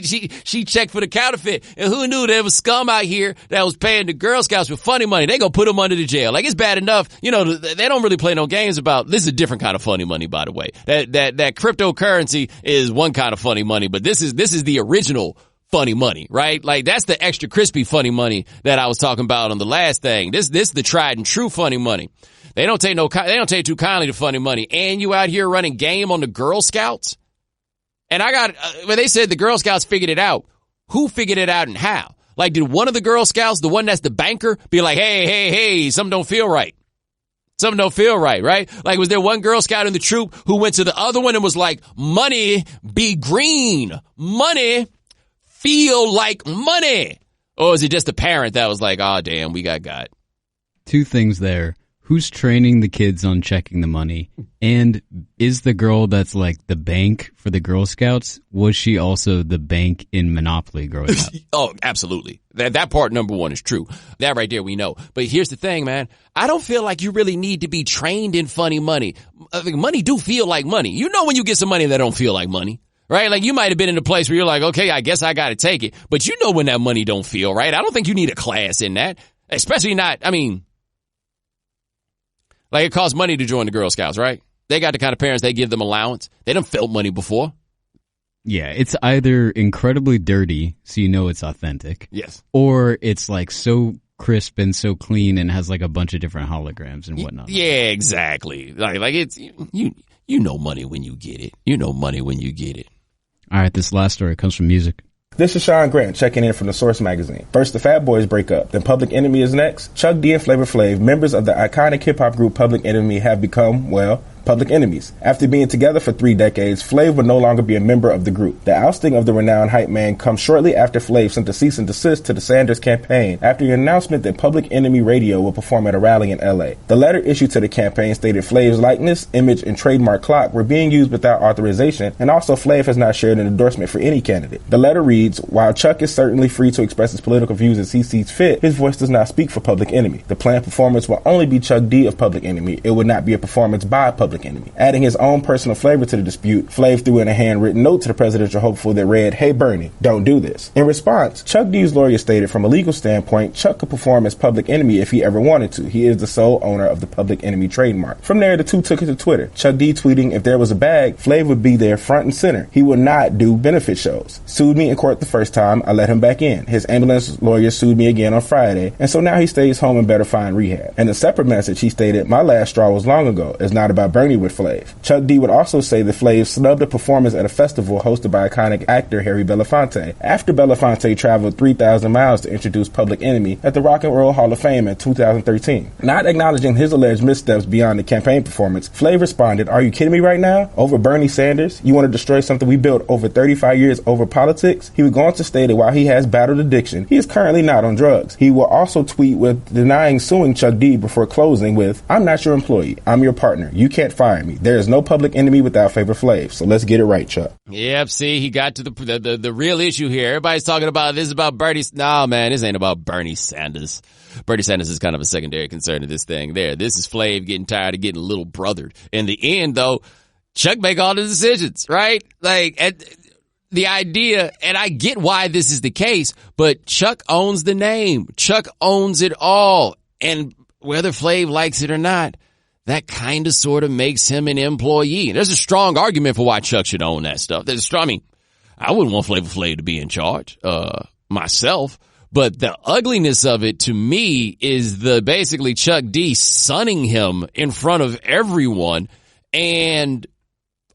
checked for the counterfeit. And who knew there was scum out here that was paying the Girl Scouts with funny money? They gonna put them under the jail. Like, it's bad enough. They don't really play no games about, this is a different kind of funny money, by the way. That cryptocurrency is one kind of funny money, but this is the original funny money, right? Like, that's the extra crispy funny money that I was talking about on the last thing. This is the tried and true funny money. They don't take too kindly to funny money. And you out here running game on the Girl Scouts? And when they said the Girl Scouts figured it out, who figured it out and how? Like, did one of the Girl Scouts, the one that's the banker, be like, hey, something don't feel right? Something don't feel right, right? Like, was there one Girl Scout in the troop who went to the other one and was like, money be green. Money feel like money. Or is it just a parent that was like, oh, damn, we got 2 things there. Who's training the kids on checking the money? And is the girl that's like the bank for the Girl Scouts, was she also the bank in Monopoly growing up? Oh, absolutely. That part, number one, is true. That right there, we know. But here's the thing, man. I don't feel like you really need to be trained in funny money. Money do feel like money. You know when you get some money that don't feel like money. Right? Like, you might have been in a place where you're like, okay, I guess I got to take it. But you know when that money don't feel right. I don't think you need a class in that. Especially not, like, it costs money to join the Girl Scouts, right? They got the kind of parents, they give them allowance. They done felt money before. Yeah, it's either incredibly dirty, so you know it's authentic. Yes. Or it's like so crisp and so clean and has like a bunch of different holograms and whatnot. Yeah, exactly. Like it's, you know money when you get it. You know money when you get it. All right, this last story comes from music. This is Sean Grant checking in from The Source magazine. First, the Fat Boys break up. Then Public Enemy is next. Chuck D and Flavor Flav, members of the iconic hip-hop group Public Enemy, have become, public enemies. After being together for 3 decades, Flav would no longer be a member of the group. The ousting of the renowned hype man comes shortly after Flav sent a cease and desist to the Sanders campaign after the announcement that Public Enemy Radio will perform at a rally in LA. The letter issued to the campaign stated Flav's likeness, image, and trademark clock were being used without authorization, and also Flav has not shared an endorsement for any candidate. The letter reads, while Chuck is certainly free to express his political views as he sees fit, his voice does not speak for Public Enemy. The planned performance will only be Chuck D of Public Enemy. It would not be a performance by Public Public Enemy. Adding his own personal flavor to the dispute, Flav threw in a handwritten note to the presidential hopeful that read, "Hey Bernie, don't do this." In response, Chuck D's lawyer stated from a legal standpoint, Chuck could perform as Public Enemy if he ever wanted to. He is the sole owner of the Public Enemy trademark. From there, the two took it to Twitter. Chuck D tweeting, "If there was a bag, Flav would be there front and center. He would not do benefit shows. Sued me in court the first time. I let him back in. His ambulance lawyer sued me again on Friday, and so now he stays home and better find rehab." In a separate message, he stated, "My last straw was long ago. It's not about Bernie with Flav." Chuck D would also say that Flav snubbed a performance at a festival hosted by iconic actor Harry Belafonte after Belafonte traveled 3,000 miles to introduce Public Enemy at the Rock and Roll Hall of Fame in 2013. Not acknowledging his alleged missteps beyond the campaign performance, Flav responded, "Are you kidding me right now? Over Bernie Sanders? You want to destroy something we built over 35 years over politics?" He would go on to state that while he has battled addiction, he is currently not on drugs. He will also tweet with denying suing Chuck D before closing with, "I'm not your employee. I'm your partner. You can't fire me. There is no Public Enemy without Flavor Flav. So let's get it right, Chuck." Yep, see, he got to the real issue here. Everybody's talking about this is about Bernie. No, man, this ain't about Bernie Sanders. Bernie Sanders is kind of a secondary concern to this thing there. This is Flav getting tired of getting little brothered. In the end, though, Chuck make all the decisions, right? Like, the idea, and I get why this is the case, but Chuck owns the name. Chuck owns it all. And whether Flav likes it or not, that kind of sort of makes him an employee. There's a strong argument for why Chuck should own that stuff. I wouldn't want Flavor Flav to be in charge, myself. But the ugliness of it to me is basically Chuck D sunning him in front of everyone, and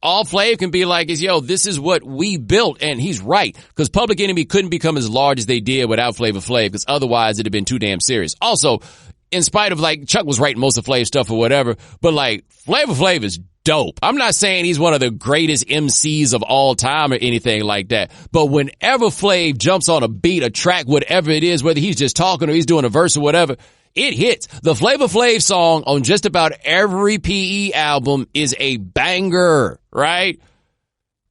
all Flav can be like is, yo, this is what we built, and he's right, because Public Enemy couldn't become as large as they did without Flavor Flav, because otherwise it'd have been too damn serious. Also, in spite of, like, Chuck was writing most of Flav's stuff or whatever, but, like, Flavor Flav is dope. I'm not saying he's one of the greatest MCs of all time or anything like that, but whenever Flav jumps on a beat, a track, whatever it is, whether he's just talking or he's doing a verse or whatever, it hits. The Flavor Flav song on just about every PE album is a banger, right?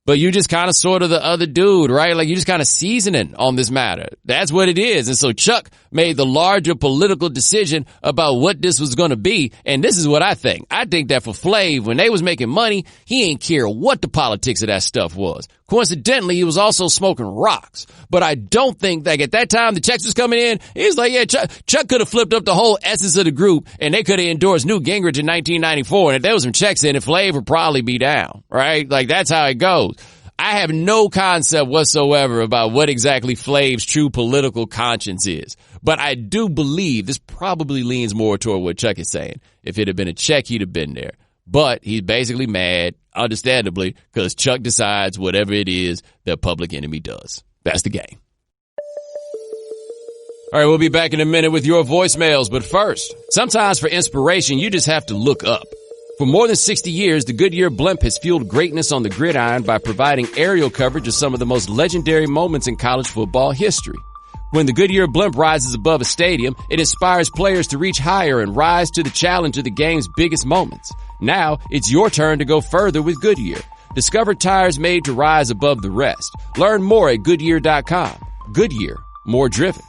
But you just kind of sort of the other dude, right? Like, you just kind of seasoning on this matter. That's what it is. And so Chuck made the larger political decision about what this was going to be. And this is what I think. I think that for Flav, when they was making money, he ain't care what the politics of that stuff was. Coincidentally, he was also smoking rocks. But I don't think that at that time the checks was coming in. He was like, yeah, Chuck could have flipped up the whole essence of the group, and they could have endorsed Newt Gingrich in 1994. And if there was some checks in it, Flav would probably be down, right? Like, that's how it goes. I have no concept whatsoever about what exactly Flav's true political conscience is. But I do believe this probably leans more toward what Chuck is saying. If it had been a check, he'd have been there. But he's basically mad, understandably, because Chuck decides whatever it is that Public Enemy does. That's the game. All right, we'll be back in a minute with your voicemails. But first, sometimes for inspiration, you just have to look up. For more than 60 years, the Goodyear blimp has fueled greatness on the gridiron by providing aerial coverage of some of the most legendary moments in college football history. When the Goodyear blimp rises above a stadium, it inspires players to reach higher and rise to the challenge of the game's biggest moments. Now, it's your turn to go further with Goodyear. Discover tires made to rise above the rest. Learn more at Goodyear.com. Goodyear, more driven.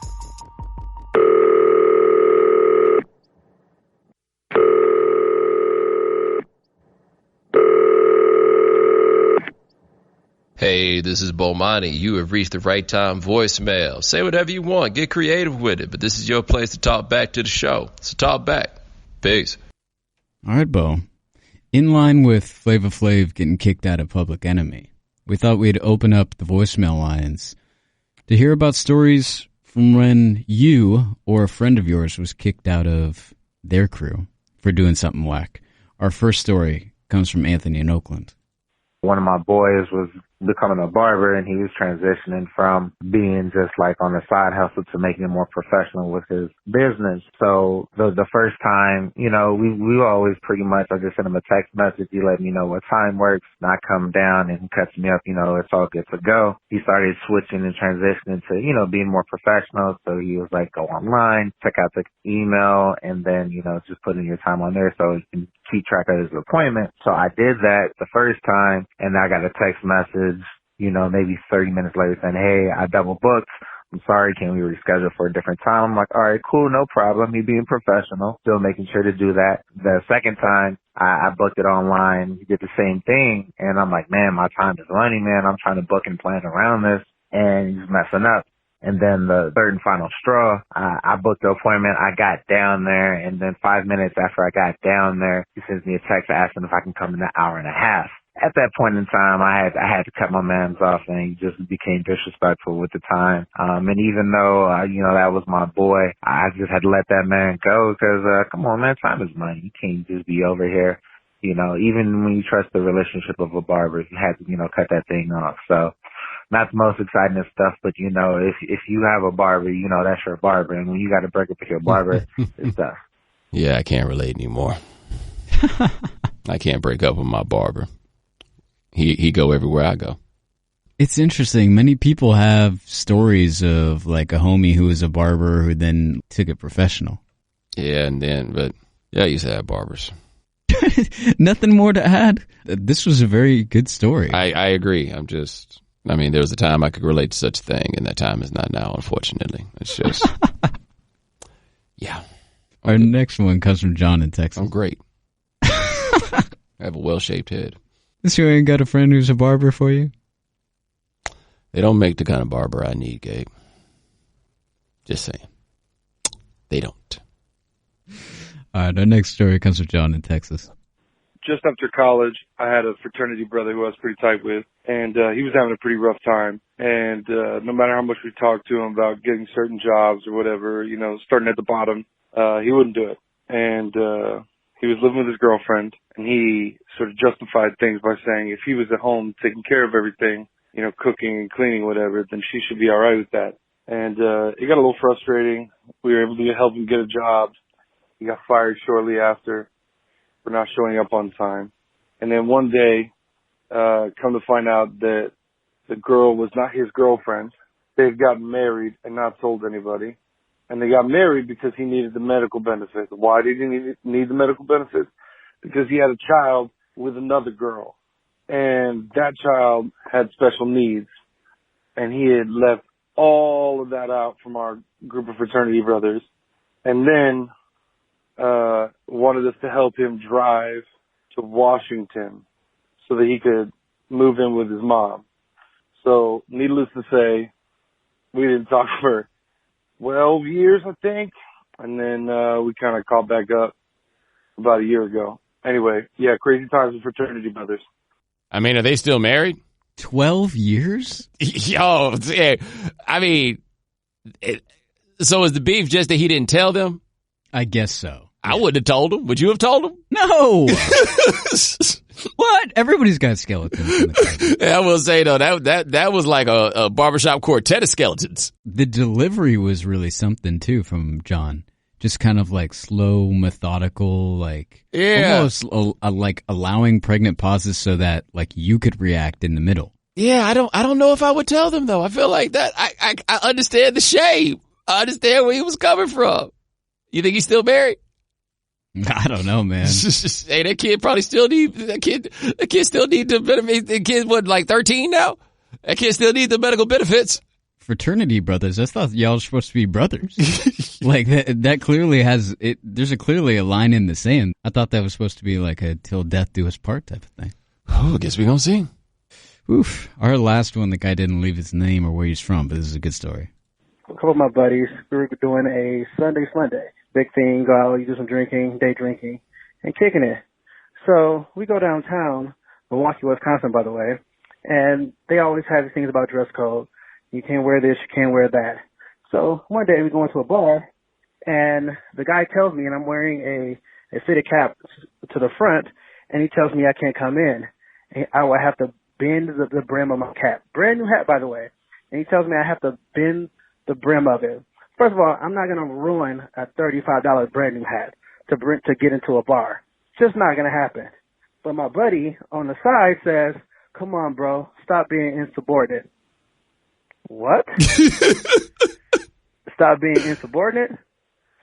Hey, this is Bomani. You have reached the right time voicemail. Say whatever you want. Get creative with it. But this is your place to talk back to the show. So talk back. Peace. All right, Bo. In line with Flavor Flav getting kicked out of Public Enemy, we thought we'd open up the voicemail lines to hear about stories from when you or a friend of yours was kicked out of their crew for doing something whack. Our first story comes from Anthony in Oakland. One of my boys was becoming a barber, and he was transitioning from being just like on the side hustle to making it more professional with his business. So the first time, you know, we always pretty much, I just send him a text message. He let me know what time works, and I come down and he cuts me up, you know, it's all good to go. He started switching and transitioning to, you know, being more professional. So he was like, go online, check out the email, and then, you know, just put in your time on there so you can keep track of his appointment. So I did that the first time, and I got a text message, you know, maybe 30 minutes later saying, hey, I double booked. I'm sorry, can we reschedule for a different time? I'm like, all right, cool, no problem. He being professional, still making sure to do that. The second time, I booked it online. He did the same thing. And I'm like, man, my time is running, man. I'm trying to book and plan around this. And he's messing up. And then the third and final straw, I booked the appointment. I got down there, and then 5 minutes after I got down there, he sends me a text asking if I can come in an hour and a half. At that point in time, I had to cut my man's off, and he just became disrespectful with the time. And even though, that was my boy, I just had to let that man go because, come on, man, time is money. You can't just be over here. Even when you trust the relationship of a barber, you had to, cut that thing off. So, not the most exciting stuff, but if you have a barber, that's your barber, and when you got to break up with your barber, it's tough. Yeah, I can't relate anymore. I can't break up with my barber. He go everywhere I go. It's interesting. Many people have stories of like a homie who was a barber who then took it professional. Yeah, I used to have barbers. Nothing more to add. This was a very good story. I agree. There was a time I could relate to such a thing, and that time is not now, unfortunately. It's just, yeah. Our next one comes from John in Texas. I'm great. I have a well-shaped head. So you ain't got a friend who's a barber for you? They don't make the kind of barber I need, Gabe. Just saying. They don't. All right, our next story comes from John in Texas. Just after college, I had a fraternity brother who I was pretty tight with, and he was having a pretty rough time. And no matter how much we talked to him about getting certain jobs or whatever, starting at the bottom, he wouldn't do it. And he was living with his girlfriend, and he sort of justified things by saying if he was at home taking care of everything, cooking and cleaning, whatever, then she should be all right with that. And it got a little frustrating. We were able to help him get a job. He got fired shortly after for not showing up on time. And then one day, come to find out that the girl was not his girlfriend. They had gotten married and not told anybody. And they got married because he needed the medical benefits. Why did he need the medical benefits? Because he had a child with another girl. And that child had special needs. And he had left all of that out from our group of fraternity brothers. And then wanted us to help him drive to Washington so that he could move in with his mom. So, needless to say, we didn't talk for 12 years, I think. And then we kind of caught back up about a year ago. Anyway, yeah, crazy times with fraternity brothers. Are they still married? 12 years? Yo, yeah. So is the beef just that he didn't tell them? I guess so. I wouldn't have told him. Would you have told him? No. What? Everybody's got skeletons in the closet. Yeah, I will say though, that was like a barbershop quartet of skeletons. The delivery was really something too from John. Just kind of like slow, methodical, like almost like allowing pregnant pauses so that like you could react in the middle. Yeah, I don't know if I would tell them though. I feel like that. I understand the shame. I understand where he was coming from. You think he's still married? I don't know, man. Hey, that kid probably still need the kid still need the benefits. The kid what, like 13 now? That kid still need the medical benefits. Fraternity brothers. I thought y'all were supposed to be brothers. Like that clearly has it. There's clearly a line in the sand. I thought that was supposed to be like a till death do us part type of thing. Oh, I guess we gonna see. Oof. Our last one, the guy didn't leave his name or where he's from, but this is a good story. A couple of my buddies, we were doing a Sunday Sunday. Big thing, go out, you do some drinking, day drinking, and kicking it. So we go downtown, Milwaukee, Wisconsin, by the way, and they always have these things about dress code. You can't wear this, you can't wear that. So one day we go into a bar, and the guy tells me, and I'm wearing a fitted cap to the front, and he tells me I can't come in. And I will have to bend the brim of my cap. Brand new hat, by the way. And he tells me I have to bend the brim of it. First of all, I'm not going to ruin a $35 brand new hat to get into a bar. It's just not going to happen. But my buddy on the side says, come on, bro, stop being insubordinate. What? Stop being insubordinate?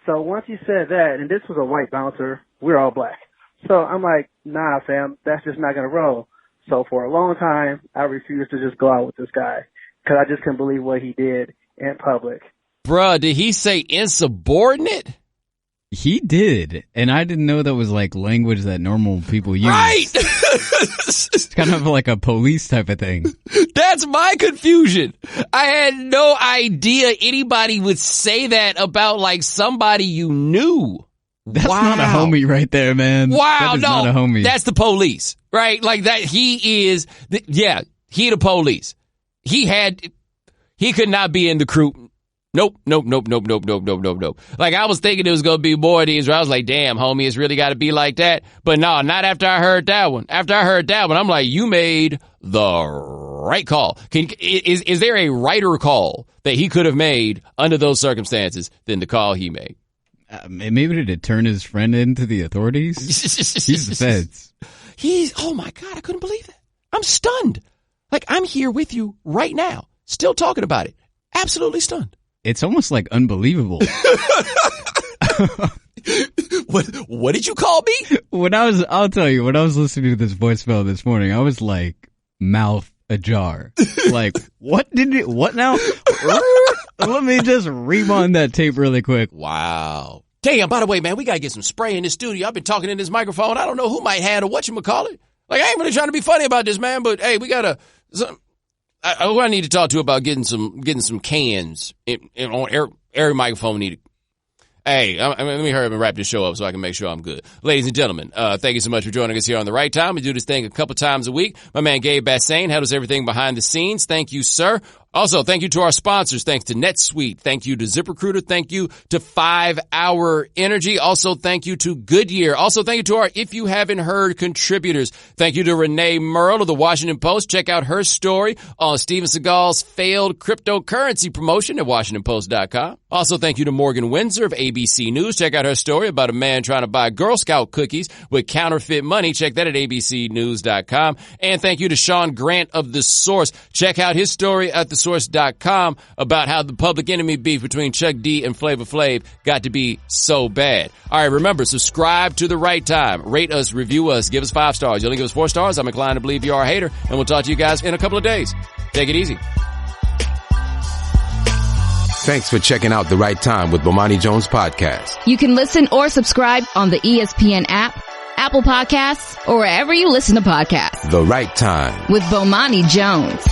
So once he said that, and this was a white bouncer, we're all black. So I'm like, nah, fam, that's just not going to roll. So for a long time, I refused to just go out with this guy because I just couldn't believe what he did. in public. Bruh, did he say insubordinate? He did, and I didn't know that was like language that normal people use. Right! It's kind of like a police type of thing. That's my confusion. I had no idea anybody would say that about like somebody you knew. That's not a homie right there, man. Wow, that is no, not a homie. That's the police, right? Like that, he is, he the police. He could not be in the crew. Nope. Like, I was thinking it was going to be more of these where I was like, damn, homie, it's really got to be like that. But no, not after I heard that one. After I heard that one, I'm like, you made the right call. Is there a righter call that he could have made under those circumstances than the call he made? Maybe to turn his friend into the authorities? He's the feds. Oh my God, I couldn't believe that. I'm stunned. Like, I'm here with you right now, still talking about it. Absolutely stunned. It's almost like unbelievable. What did you call me? I'll tell you, when I was listening to this voicemail this morning, I was like mouth ajar. Like, what now? Let me just rewind that tape really quick. Wow. Damn, by the way, man, we got to get some spray in this studio. I've been talking in this microphone. I don't know who might have or whatchamacallit. Like, I ain't really trying to be funny about this, man, but hey, we got to... I need to talk to you about getting some cans on every microphone needed. Hey, let me hurry up and wrap this show up so I can make sure I'm good. Ladies and gentlemen, thank you so much for joining us here on The Right Time. We do this thing a couple times a week. My man Gabe Bassain handles everything behind the scenes. Thank you, sir. Also, thank you to our sponsors. Thanks to NetSuite. Thank you to ZipRecruiter. Thank you to 5 Hour Energy. Also, thank you to Goodyear. Also, thank you to our If You Haven't Heard contributors. Thank you to Renee Merle of the Washington Post. Check out her story on Steven Seagal's failed cryptocurrency promotion at WashingtonPost.com. Also, thank you to Morgan Windsor of ABC News. Check out her story about a man trying to buy Girl Scout cookies with counterfeit money. Check that at abcnews.com. And thank you to Sean Grant of The Source. Check out his story at thesource.com about how the Public Enemy beef between Chuck D and Flavor Flav got to be so bad. All right, remember, subscribe to The Right Time. Rate us, review us, give us 5 stars. You only give us 4 stars, I'm inclined to believe you are a hater. And we'll talk to you guys in a couple of days. Take it easy. Thanks for checking out The Right Time with Bomani Jones podcast. You can listen or subscribe on the ESPN app, Apple Podcasts, or wherever you listen to podcasts. The Right Time with Bomani Jones.